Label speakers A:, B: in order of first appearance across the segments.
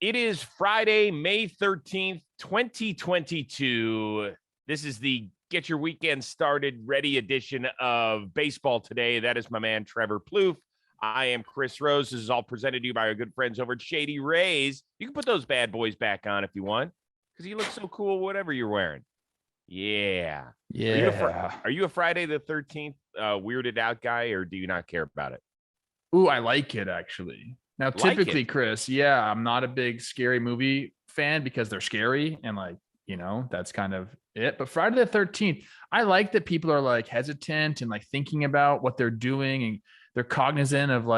A: It is Friday, May 13th, 2022. This is the Get Your Weekend Started Ready edition of Baseball Today. That is my man, Trevor Plouffe. I am Chris Rose. This is all presented to you by our good friends over at Shady Rays. You can put those bad boys back on if you want, because you look so cool, whatever you're wearing. Yeah. Are you a Friday the 13th weirded out guy, or do you not care about it?
B: Ooh, I like it, actually. Now, typically, Chris, I'm not a big scary movie fan because they're scary and that's kind of it. But Friday the 13th, I like that people are hesitant and thinking about what they're doing, and they're cognizant of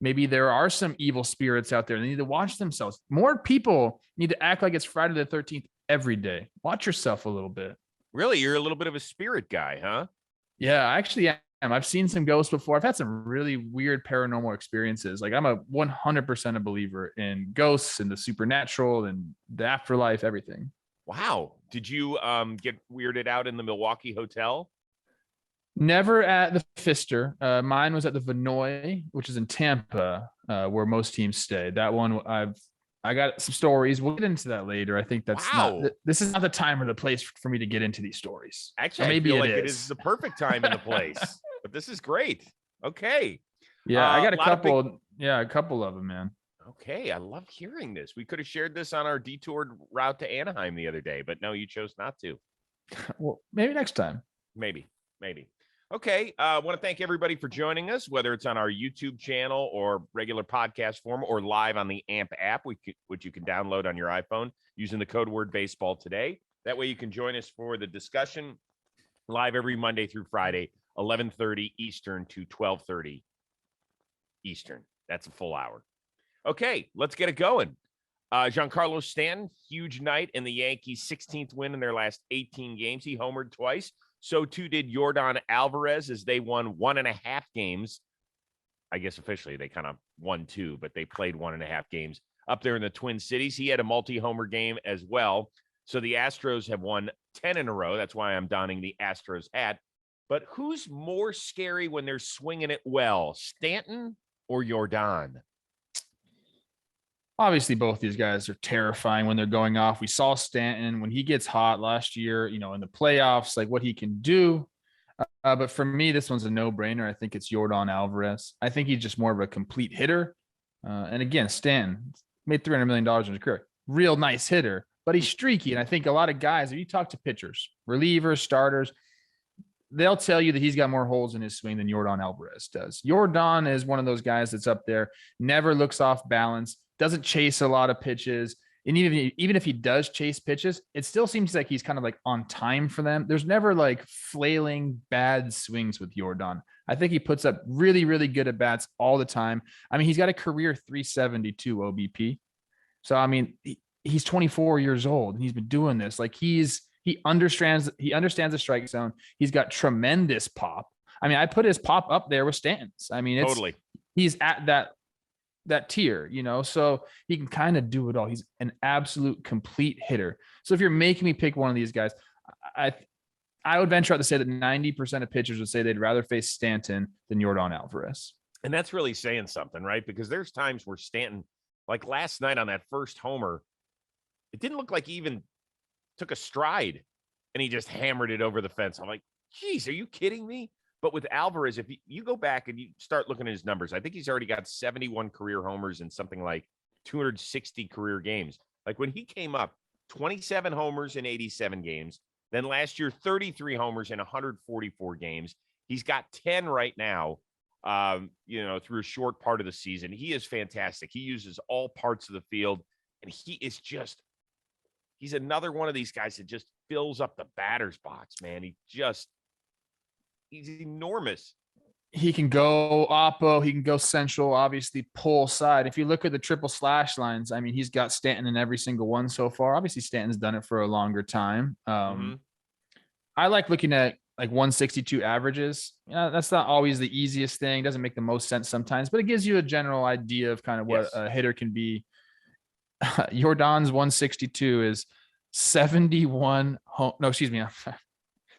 B: maybe there are some evil spirits out there. They need to watch themselves. More people need to act like it's Friday the 13th every day. Watch yourself a little bit.
A: Really? You're a little bit of a spirit guy, huh?
B: Yeah, I actually am. I've seen some ghosts before. I've had some really weird paranormal experiences. I'm a 100% a believer in ghosts and the supernatural and the afterlife, everything.
A: Wow. Did you get weirded out in the Milwaukee hotel?
B: Never at the Pfister. Mine was at the Vinoy, which is in Tampa, where most teams stay. That one I got some stories. We'll get into that later. I think this is not the time or the place for me to get into these stories.
A: Actually, maybe it is the perfect time and the place. But this is great. Okay.
B: Yeah, I got a couple of them, man.
A: Okay, I love hearing this. We could have shared this on our detoured route to Anaheim the other day, but no, you chose not to.
B: Well, maybe next time.
A: Maybe. Okay, I want to thank everybody for joining us, whether it's on our YouTube channel or regular podcast form or live on the AMP app, which you can download on your iPhone using the code word baseball today. That way you can join us for the discussion live every Monday through Friday, 11:30 Eastern to 12:30 Eastern. That's a full hour. Okay, let's get it going. Giancarlo Stanton, huge night in the Yankees' 16th win in their last 18 games. He homered twice. So too did Yordan Alvarez as they won 1.5 games. I guess officially they kind of won 2, but they played 1.5 games up there in the Twin Cities. He had a multi-homer game as well. So the Astros have won 10 in a row. That's why I'm donning the Astros hat. But who's more scary when they're swinging it well, Stanton or Yordan?
B: Obviously, both these guys are terrifying when they're going off. We saw Stanton when he gets hot last year, in the playoffs, what he can do. But for me, this one's a no-brainer. I think it's Yordan Alvarez. I think he's just more of a complete hitter. And again, Stanton made $300 million in his career. Real nice hitter, but he's streaky. And I think a lot of guys, if you talk to pitchers, relievers, starters, they'll tell you that he's got more holes in his swing than Yordan Alvarez does. Yordan is one of those guys that's up there, never looks off balance, doesn't chase a lot of pitches. And even if he does chase pitches, it still seems like he's kind of on time for them. There's never flailing bad swings with Yordan. I think he puts up really, really good at bats all the time. I mean, he's got a career 372 OBP. So, he's 24 years old and he's been doing this. He understands the strike zone. He's got tremendous pop. I put his pop up there with Stanton's.
A: Totally.
B: He's at that tier, so he can kind of do it all. He's an absolute complete hitter. So if you're making me pick one of these guys, I would venture out to say that 90% of pitchers would say they'd rather face Stanton than Yordan Alvarez.
A: And that's really saying something, right? Because there's times where Stanton, like last night on that first homer, it didn't look like he even took a stride and he just hammered it over the fence. I'm like, geez, are you kidding me? But with Alvarez, if you go back and you start looking at his numbers, I think he's already got 71 career homers and something like 260 career games. Like when he came up, 27 homers in 87 games. Then last year, 33 homers in 144 games. He's got 10 right now, through a short part of the season. He is fantastic. He uses all parts of the field, and he's another one of these guys that just fills up the batter's box, man. He's enormous.
B: He can go oppo, he can go central, obviously pull side. If you look at the triple slash lines, he's got Stanton in every single one so far. Obviously, Stanton's done it for a longer time. I like looking at 162 averages. That's not always the easiest thing. Doesn't make the most sense sometimes, but it gives you a general idea of kind of what a hitter can be. Yordan's 162 is 71.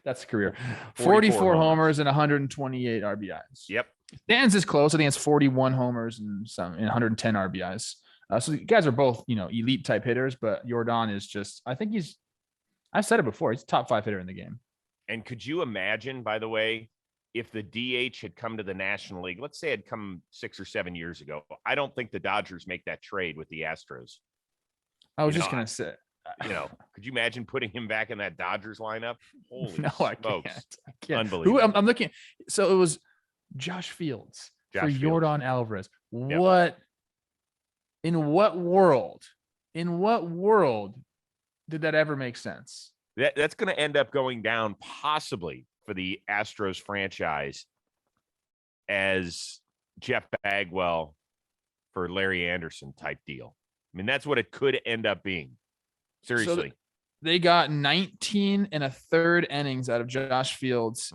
B: That's the career. 44 homers and 128 RBIs.
A: Yep.
B: Stanton's is close. I think it's 41 homers and 110 RBIs. So the guys are both, elite type hitters, but Yordan is just, I think I've said it before, he's a top 5 hitter in the game.
A: And could you imagine, by the way, if the DH had come to the National League, let's say it had come 6 or 7 years ago, I don't think the Dodgers make that trade with the Astros.
B: I was just going to say,
A: could you imagine putting him back in that Dodgers lineup? Holy
B: no,
A: smokes.
B: I can't.
A: Unbelievable.
B: I'm looking. So it was Josh Fields for Yordan Alvarez.
A: Yep.
B: What, in what world did that ever make sense?
A: That's going to end up going down possibly for the Astros franchise as Jeff Bagwell for Larry Anderson type deal. I mean, that's what it could end up being. Seriously.
B: So they got 19 1/3 innings out of Josh Fields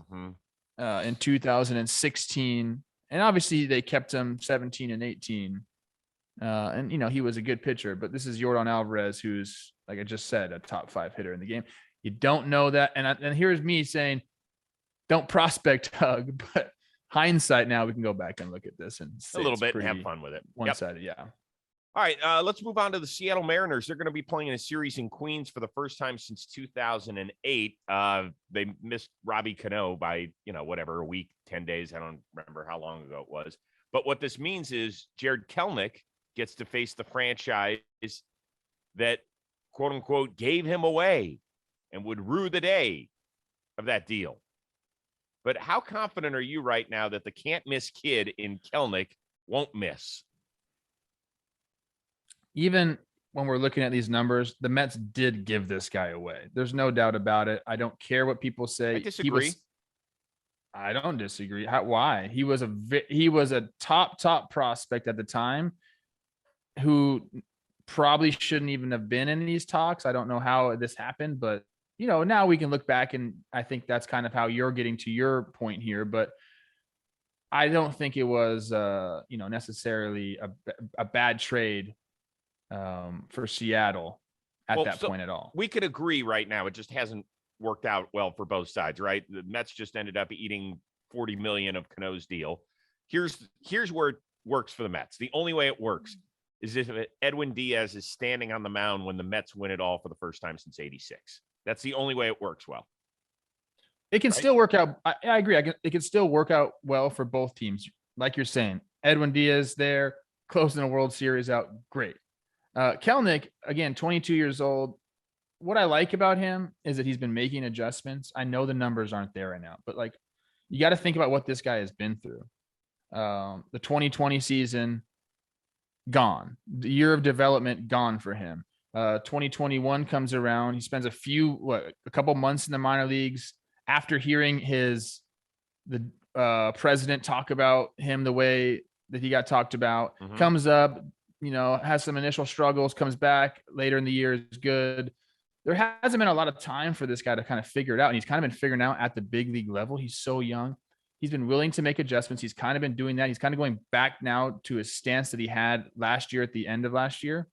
B: in 2016. And obviously they kept him 17 and 18. And, he was a good pitcher, but this is Yordan Alvarez, who's, like I just said, a top 5 hitter in the game. You don't know that. And here's me saying, don't prospect hug, but hindsight now we can go back and look at this and
A: a little bit and have fun with it.
B: One-sided, yeah.
A: All right, let's move on to the Seattle Mariners. They're going to be playing a series in Queens for the first time since 2008. They missed Robbie Cano by, a week, 10 days. I don't remember how long ago it was. But what this means is Jarred Kelenic gets to face the franchise that, quote unquote, gave him away and would rue the day of that deal. But how confident are you right now that the can't miss kid in Kelenic won't miss?
B: Even when we're looking at these numbers, the Mets did give this guy away. There's no doubt about it. I don't care what people say.
A: I disagree.
B: I don't disagree. Why? He was a top prospect at the time who probably shouldn't even have been in these talks. I don't know how this happened, but now we can look back, and I think that's kind of how you're getting to your point here. But I don't think it was, necessarily a bad trade for Seattle at that point at all.
A: We could agree right now. It just hasn't worked out well for both sides, right? The Mets just ended up eating $40 million of Cano's deal. Here's where it works for the Mets. The only way it works is if Edwin Diaz is standing on the mound when the Mets win it all for the first time since '86. That's the only way it works well.
B: It can still work out. I agree. It can still work out well for both teams. Like you're saying, Edwin Diaz there, closing the World Series out. Great. Kelenic, again, 22 years old. What I like about him is that he's been making adjustments. I know the numbers aren't there right now, but you got to think about what this guy has been through. The 2020 season, gone. The year of development, gone for him. 2021 comes around. He spends a couple months in the minor leagues after hearing the president talk about him the way that he got talked about. Comes up, has some initial struggles, comes back later in the year, is good. There hasn't been a lot of time for this guy to kind of figure it out. And he's kind of been figuring out at the big league level. He's so young. He's been willing to make adjustments. He's kind of been doing that. He's kind of going back now to his stance that he had last year at the end of last year.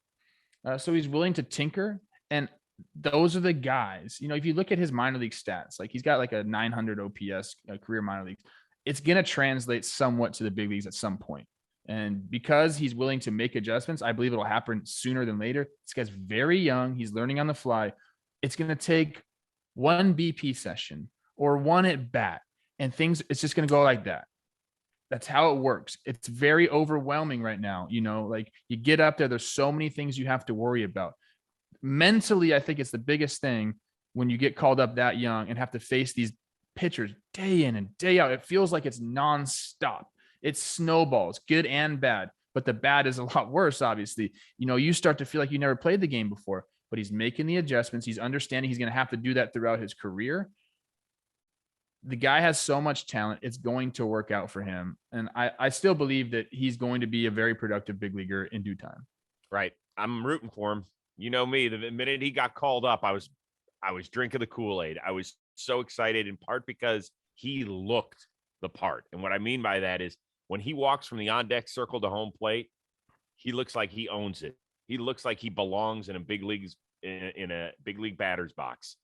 B: So he's willing to tinker. And those are the guys, if you look at his minor league stats, he's got a 900 OPS career minor league. It's going to translate somewhat to the big leagues at some point. And because he's willing to make adjustments, I believe it'll happen sooner than later. This guy's very young. He's learning on the fly. It's going to take one BP session or one at bat and it's just going to go like that. That's how it works. It's very overwhelming right now. You get up there, there's so many things you have to worry about. Mentally, I think it's the biggest thing when you get called up that young and have to face these pitchers day in and day out. It feels like it's nonstop. It's snowballs, good and bad, but the bad is a lot worse. Obviously, you start to feel like you never played the game before, but he's making the adjustments. He's understanding he's going to have to do that throughout his career. The guy has so much talent. It's going to work out for him. And I still believe that he's going to be a very productive big leaguer in due time.
A: Right. I'm rooting for him. You know me, the minute he got called up, I was drinking the Kool-Aid. I was so excited, in part because he looked the part. And what I mean by that is when he walks from the on-deck circle to home plate, he looks like he owns it. He looks like he belongs in a big league batter's box.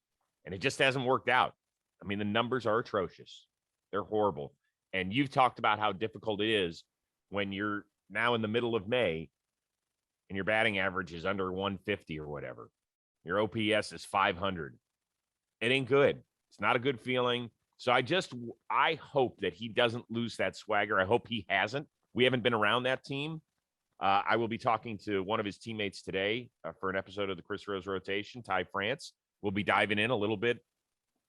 A: And it just hasn't worked out. I mean, the numbers are atrocious. They're horrible. And you've talked about how difficult it is when you're now in the middle of May and your batting average is under 150 or whatever. Your OPS is 500. It ain't good. It's not a good feeling. So I hope that he doesn't lose that swagger. I hope he hasn't. We haven't been around that team. I will be talking to one of his teammates today for an episode of the Chris Rose Rotation, Ty France. We'll be diving in a little bit,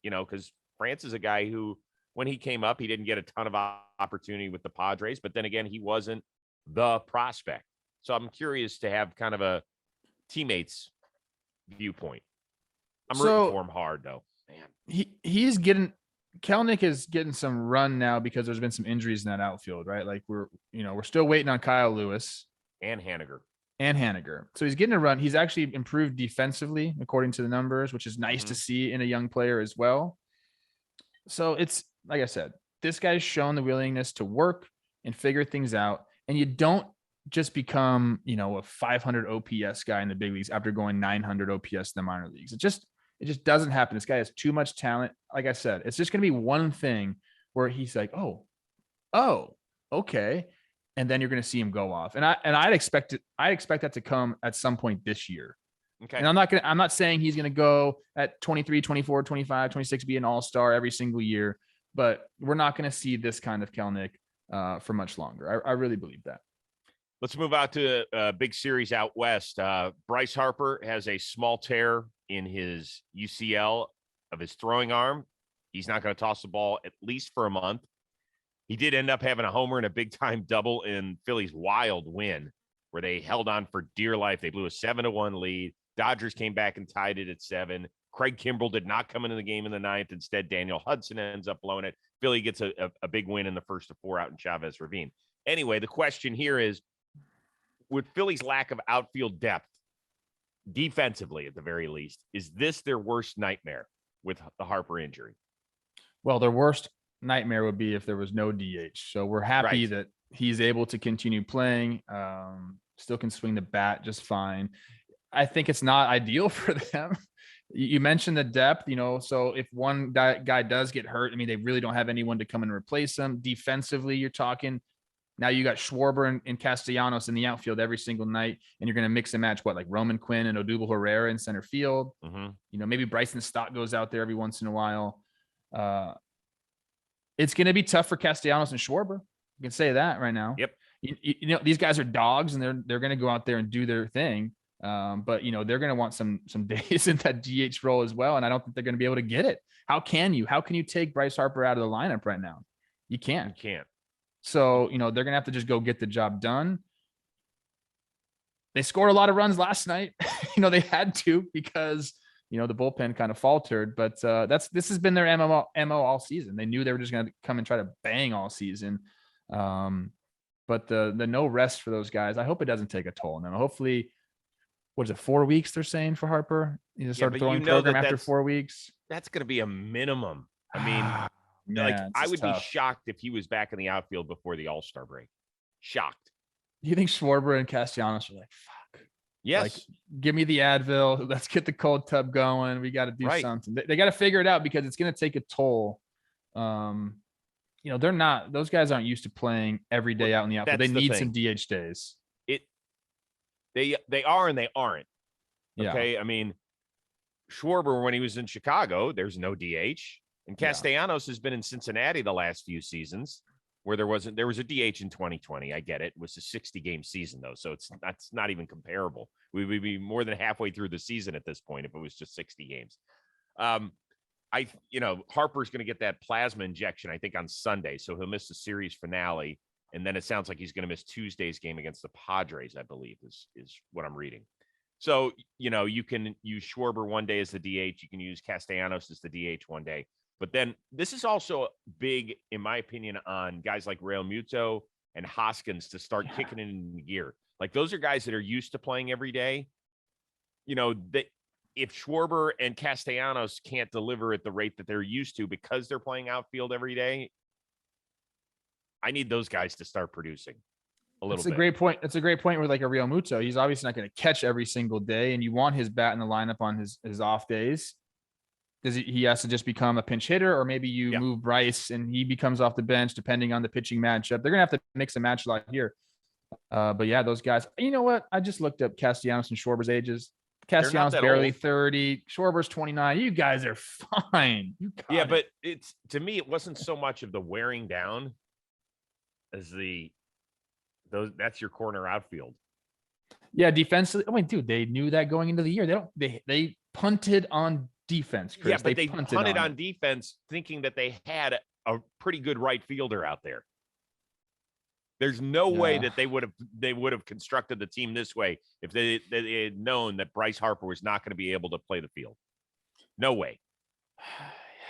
A: because France is a guy who, when he came up, he didn't get a ton of opportunity with the Padres, but then again, he wasn't the prospect. So I'm curious to have kind of a teammate's viewpoint. I'm rooting for him hard, though. Man.
B: Kelenic is getting some run now because there's been some injuries in that outfield, right? Like we're still waiting on Kyle Lewis
A: and Haniger.
B: So he's getting a run. He's actually improved defensively according to the numbers, which is nice to see in a young player as well. So it's like I said, this guy's shown the willingness to work and figure things out. And you don't just become, a 500 OPS guy in the big leagues after going 900 OPS in the minor leagues. It just doesn't happen. This guy has too much talent. Like I said, it's just going to be one thing where he's like, oh, okay. And then you're going to see him go off. And I'd expect that to come at some point this year.
A: Okay.
B: And I'm not saying he's going to go at 23, 24, 25, 26, be an all-star every single year, but we're not going to see this kind of Kelenic for much longer. I really believe that.
A: Let's move out to a big series out west. Bryce Harper has a small tear in his UCL of his throwing arm. He's not going to toss the ball at least for a month. He did end up having a homer and a big-time double in Philly's wild win, where they held on for dear life. They blew a 7-1 lead. Dodgers came back and tied it at 7. Craig Kimbrell did not come into the game in the 9th. Instead, Daniel Hudson ends up blowing it. Philly gets a big win in the first of 4 out in Chavez Ravine. Anyway, the question here is, with Philly's lack of outfield depth, defensively at the very least, is this their worst nightmare with the Harper injury?
B: Well, their worst nightmare would be if there was no DH. So we're happy that he's able to continue playing, still can swing the bat just fine. I think it's not ideal for them. You mentioned the depth, so if one guy does get hurt, they really don't have anyone to come and replace him. Defensively, you're talking, now you got Schwarber and Castellanos in the outfield every single night, and you're going to mix and match like Roman Quinn and Odubel Herrera in center field. Maybe Bryson Stott goes out there every once in a while. It's going to be tough for Castellanos and Schwarber. You can say that right now.
A: Yep.
B: These guys are dogs, and they're going to go out there and do their thing. But they're going to want some days in that DH role as well, and I don't think they're going to be able to get it. How can you take Bryce Harper out of the lineup right now? You can't. So, they're going to have to just go get the job done. They scored a lot of runs last night. They had to because, the bullpen kind of faltered, but this has been their MO all season. They knew they were just going to come and try to bang all season. But the no rest for those guys, I hope it doesn't take a toll on them. Hopefully, what is it, 4 weeks they're saying for Harper? You start throwing program after 4 weeks.
A: That's going to be a minimum. I would be shocked if he was back in the outfield before the All-Star break. Shocked.
B: Do you think Schwarber and Castellanos are like, fuck?
A: Yes.
B: Like, give me the Advil. Let's get the cold tub going. We got to do something. They got to figure it out because it's going to take a toll. They're not, those guys aren't used to playing every day out in the outfield. They need some DH days.
A: They are and they aren't. Okay.
B: Yeah.
A: Schwarber, when he was in Chicago, there's no DH. And Castellanos has been in Cincinnati the last few seasons where there was a DH in 2020. I get it. It was a 60-game season, though. So that's not even comparable. We would be more than halfway through the season at this point if it was just 60 games. Harper's going to get that plasma injection, I think, on Sunday. So he'll miss the series finale. And then it sounds like he's going to miss Tuesday's game against the Padres, I believe, is what I'm reading. So, you can use Schwarber one day as the DH. You can use Castellanos as the DH one day. But then this is also big, in my opinion, on guys like Real Muto and Hoskins to start kicking it in gear. Like, those are guys that are used to playing every day. If Schwarber and Castellanos can't deliver at the rate that they're used to because they're playing outfield every day, I need those guys to start producing a little bit.
B: That's a great point. That's a great point with like a Real Muto. He's obviously not going to catch every single day, and you want his bat in the lineup on his off days. Does he has to just become a pinch hitter, or maybe you move Bryce and he becomes off the bench depending on the pitching matchup. They're going to have to mix and match a lot here. But yeah, those guys. You know what? I just looked up Castellanos and Schwarber's ages.
A: They're not
B: Castellanos
A: that
B: barely
A: old.
B: 30. Schwarber's 29. You guys are fine. You
A: Yeah,
B: got it.
A: but it's to me, it wasn't so much of the wearing down as that's your corner outfield.
B: Yeah, defensively. I mean, dude, they knew that going into the year. They punted on defense, Chris.
A: Yeah, but they
B: punted
A: punted
B: on
A: on defense thinking that they had a pretty good right fielder out there. There's no way that they would have constructed the team this way if they had known that Bryce Harper was not going to be able to play the field. No way.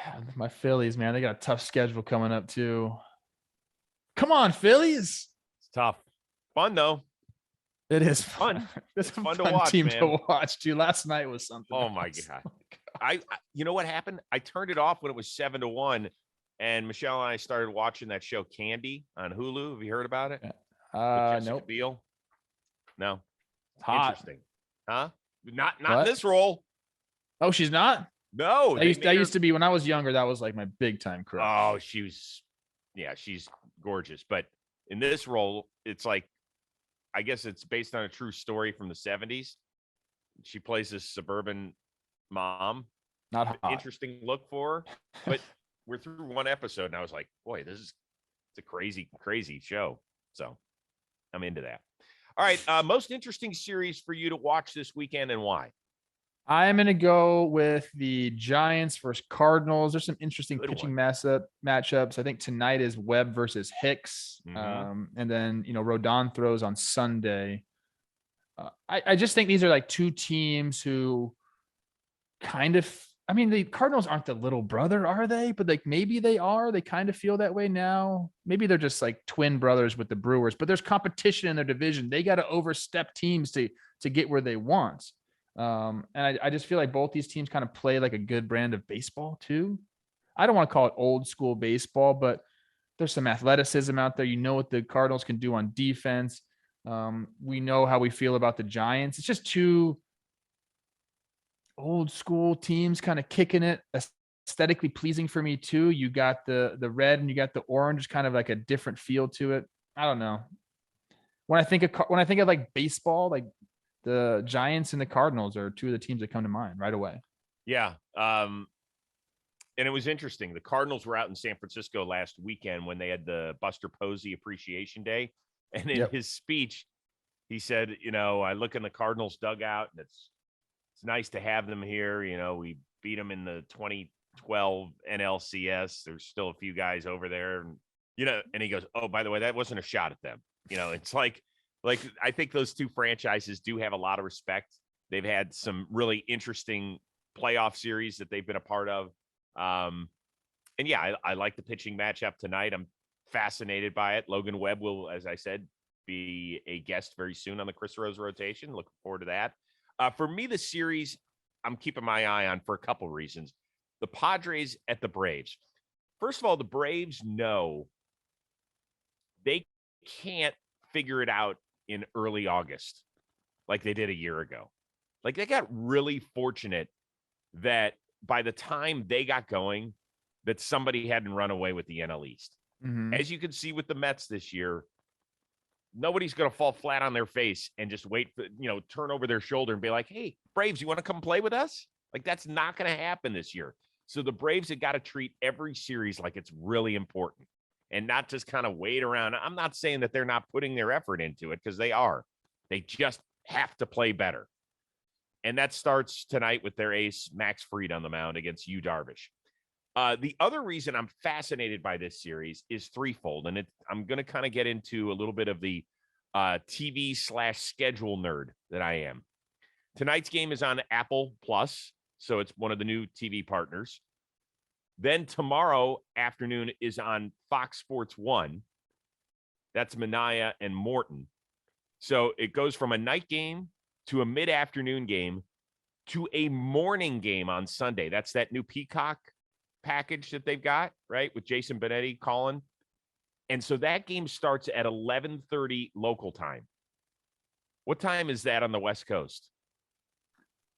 B: Yeah, my Phillies, man, they got a tough schedule coming up too. Come on, Phillies.
A: It's tough. Fun though.
B: It is fun.
A: It's fun to watch,
B: team
A: man.
B: to watch, too. Last night was something.
A: Oh my God. I you know what happened? I turned it off when it was 7-1, and Michelle and I started watching that show Candy on Hulu. Have you heard about it?
B: Nope.
A: Biel? No.
B: Hot.
A: Interesting. Huh? Not in this role.
B: Oh, she's not?
A: No.
B: That used to be when I was younger. That was like my big time crush.
A: Oh, she's gorgeous. But in this role, it's like, I guess it's based on a true story from the 70s. She plays this suburban mom.
B: Not hot.
A: Interesting look for her. But we're through one episode, and I was like, boy, it's a crazy, crazy show. So I'm into that. All right. Most interesting series for you to watch this weekend, and why?
B: I'm going to go with the Giants versus Cardinals. There's some interesting pitching matchups. I think tonight is Webb versus Hicks.
A: Mm-hmm.
B: And then, Rodon throws on Sunday. I just think these are like two teams who the Cardinals aren't the little brother, are they? But like maybe they are. They kind of feel that way now. Maybe they're just like twin brothers with the Brewers, but there's competition in their division. They got to overstep teams to get where they want. And I just feel like both these teams kind of play like a good brand of baseball too. I don't want to call it old school baseball, but there's some athleticism out there. You know what the Cardinals can do on defense. We know how we feel about the Giants. It's just two old school teams kind of kicking it, aesthetically pleasing for me too. You got the red and you got the orange, kind of like a different feel to it. I don't know. When I think of like baseball, like the Giants and the Cardinals are two of the teams that come to mind right away.
A: Yeah. And it was interesting. The Cardinals were out in San Francisco last weekend when they had the Buster Posey Appreciation Day. And in his speech, he said, I look in the Cardinals dugout, and it's nice to have them here. We beat them in the 2012 NLCS. There's still a few guys over there. And he goes, oh, by the way, that wasn't a shot at them. It's like I think those two franchises do have a lot of respect. They've had some really interesting playoff series that they've been a part of. And yeah, I like the pitching matchup tonight. I'm fascinated by it. Logan Webb will, as I said, be a guest very soon on the Chris Rose rotation. Looking forward to that. For me, the series I'm keeping my eye on for a couple of reasons. The Padres at the Braves. First of all, the Braves know they can't figure it out in early August like they did a year ago. Like, they got really fortunate that by the time they got going, that somebody hadn't run away with the NL East.
B: Mm-hmm.
A: As you can see with the Mets this year, nobody's going to fall flat on their face and just wait for, turn over their shoulder and be like, hey, Braves, you want to come play with us? Like, that's not going to happen this year. So the Braves have got to treat every series like it's really important and not just kind of wait around. I'm not saying that they're not putting their effort into it, because they are. They just have to play better. And that starts tonight with their ace, Max Fried, on the mound against Yu Darvish. The other reason I'm fascinated by this series is threefold, and I'm going to kind of get into a little bit of the TV/schedule nerd that I am. Tonight's game is on Apple Plus, so it's one of the new TV partners. Then tomorrow afternoon is on Fox Sports 1. That's Minaya and Morton. So it goes from a night game to a mid-afternoon game to a morning game on Sunday. That's that new Peacock package that they've got, right, with Jason Benetti calling. And so that game starts at 11:30 local time. What time is that on the West Coast?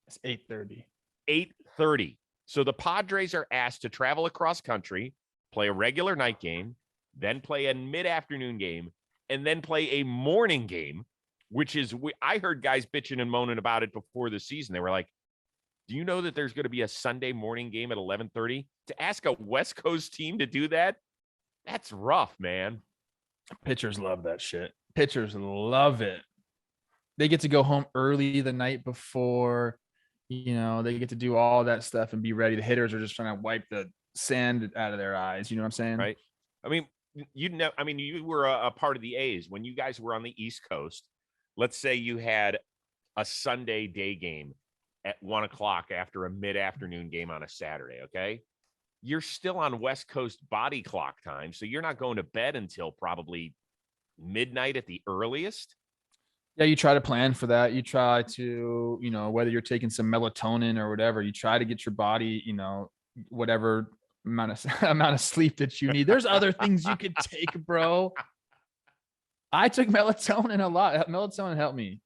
B: It's 8:30.
A: 8:30. So the Padres are asked to travel across country, play a regular night game, then play a mid-afternoon game, and then play a morning game, which is, I heard guys bitching and moaning about it before the season. They were like, do you know that there's going to be a Sunday morning game at 11:30? To ask a West Coast team to do that, that's rough, man.
B: Pitchers love that shit. Pitchers love it. They get to go home early the night before. They get to do all that stuff and be ready. The hitters are just trying to wipe the sand out of their eyes. You know what I'm saying?
A: Right. I mean, you were a part of the A's when you guys were on the East Coast. Let's say you had a Sunday day game at 1:00 after a mid-afternoon game on a Saturday. Okay. You're still on West Coast body clock time. So you're not going to bed until probably midnight at the earliest.
B: Yeah, you try to plan for that. You try to, whether you're taking some melatonin or whatever, you try to get your body, whatever amount of sleep that you need. There's other things you could take, bro. I took melatonin a lot. Melatonin helped me.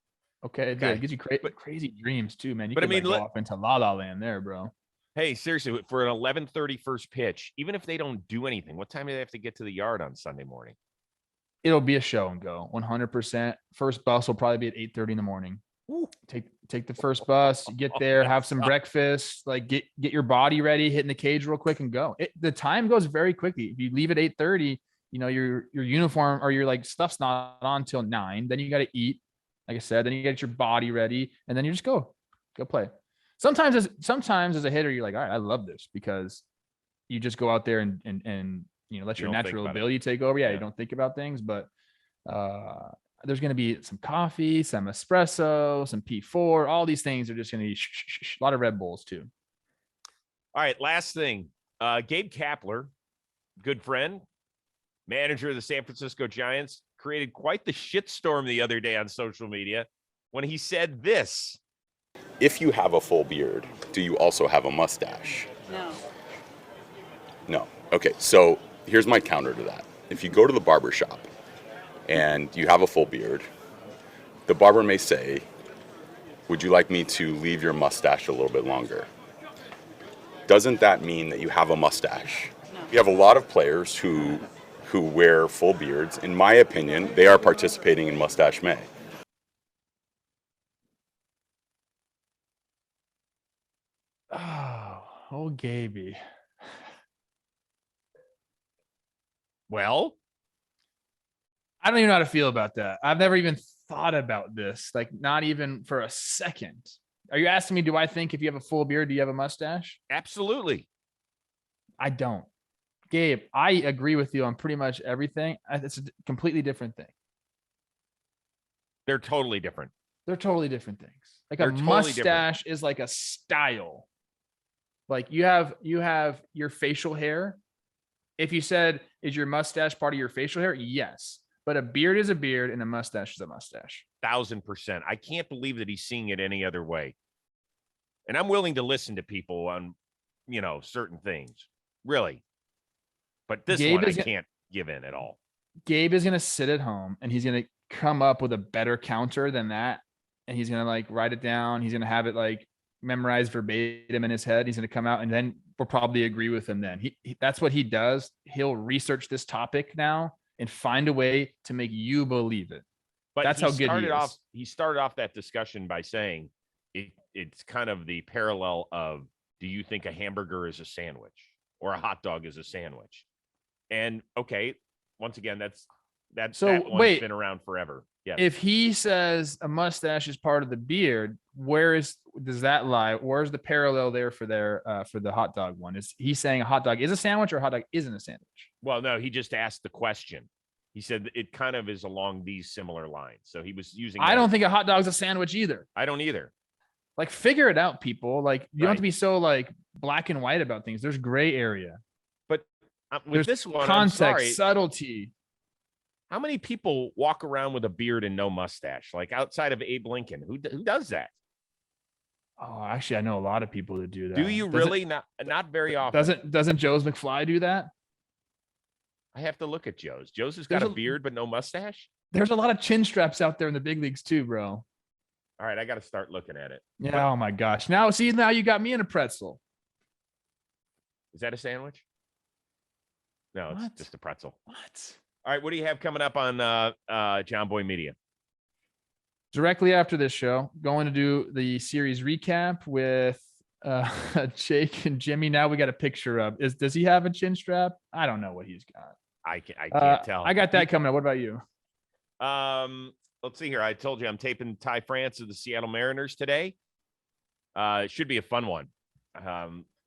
B: Okay, it did. It gives you crazy dreams too, man. You can go off into la la land there, bro.
A: Hey, seriously, for an 11:30 first pitch, even if they don't do anything, what time do they have to get to the yard on Sunday morning?
B: It'll be a show and go 100%. First bus will probably be at 8:30 in the morning.
A: Ooh.
B: Take the first bus, get there, have some breakfast, like get your body ready, hit in the cage real quick and go. The time goes very quickly. If you leave at 8:30, your uniform or your stuff's not on till 9. Then you got to eat, like I said. Then you get your body ready, and then you just go play. Sometimes as a hitter, you're like, all right, I love this because you just go out there and let your natural ability take over. Yeah, you don't think about things, but there's going to be some coffee, some espresso, some P4. All these things are just going to be a lot of Red Bulls too.
A: All right, last thing. Gabe Kapler, good friend, manager of the San Francisco Giants, created quite the shitstorm the other day on social media when he said this.
C: If you have a full beard, do you also have a mustache? No. Okay, so here's my counter to that. If you go to the barber shop and you have a full beard, the barber may say, would you like me to leave your mustache a little bit longer? Doesn't that mean that you have a mustache? No. You have a lot of players who wear full beards. In my opinion, they are participating in Mustache May.
B: Oh, Gaby.
A: Well,
B: I don't even know how to feel about that. I've never even thought about this, not even for a second. Are you asking me, do I think if you have a full beard, do you have a mustache?
A: Absolutely.
B: I don't. Gabe, I agree with you on pretty much everything. It's a completely different thing.
A: They're totally different.
B: They're totally different things. A mustache is like a style. Like you have your facial hair. If you said, is your mustache part of your facial hair? Yes. But a beard is a beard and a mustache is a mustache.
A: 1,000%. I can't believe that he's seeing it any other way. And I'm willing to listen to people on, certain things. Really. But this one, I can't give in at all.
B: Gabe is going to sit at home and he's going to come up with a better counter than that. And he's going to write it down. He's going to have it memorized verbatim in his head. He's going to come out and then we'll probably agree with him then. He that's what he does. He'll research this topic now and find a way to make you believe it. But that's how good he is.
A: He started off that discussion by saying it's kind of the parallel of, do you think a hamburger is a sandwich or a hot dog is a sandwich? And okay, once again, that one's been around forever. Yeah.
B: If he says a mustache is part of the beard, does that lie? Where's the parallel there for the hot dog one? Is he saying a hot dog is a sandwich or a hot dog isn't a sandwich?
A: Well, no, he just asked the question. He said it kind of is along these similar lines. So he was using.
B: I don't think a hot dog's a sandwich either.
A: I don't either.
B: Figure it out, people. You don't have to be so black and white about things. There's gray area.
A: But with this one,
B: context, subtlety.
A: How many people walk around with a beard and no mustache? Outside of Abe Lincoln, who does that?
B: Oh, actually, I know a lot of people that do that.
A: Do you really? Not very often.
B: Doesn't Joe's McFly do that?
A: I have to look at Joe's. Joe's has got a beard but no mustache.
B: There's a lot of chin straps out there in the big leagues too, bro.
A: All right, I got to start looking at it.
B: Yeah. Oh my gosh. Now you got me in a pretzel.
A: Is that a sandwich? No, it's just a pretzel.
B: What?
A: All right, what do you have coming up on John Boy Media?
B: Directly after this show, going to do the series recap with Jake and Jimmy. Now we got a picture of does he have a chin strap? I don't know what he's got.
A: I can't tell.
B: I got that coming up. What about you?
A: Let's see here. I told you I'm taping Ty France of the Seattle Mariners today. It should be a fun one.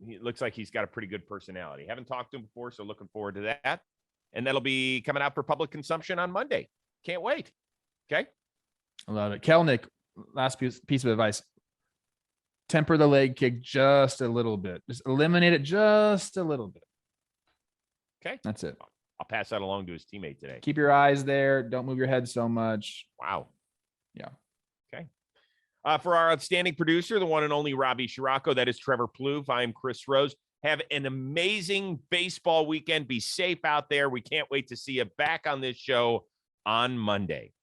A: He looks like he's got a pretty good personality. Haven't talked to him before, so looking forward to that. And that'll be coming out for public consumption on Monday. Can't wait. Okay.
B: I love it. Kelenic, last piece of advice. Temper the leg kick just a little bit. Just eliminate it just a little bit.
A: Okay.
B: That's it.
A: I'll pass that along to his teammate today.
B: Keep your eyes there. Don't move your head so much.
A: Wow.
B: Yeah.
A: Okay. For our outstanding producer, the one and only Robbie Scirocco, that is Trevor Plouffe. I'm Chris Rose. Have an amazing baseball weekend. Be safe out there. We can't wait to see you back on this show on Monday.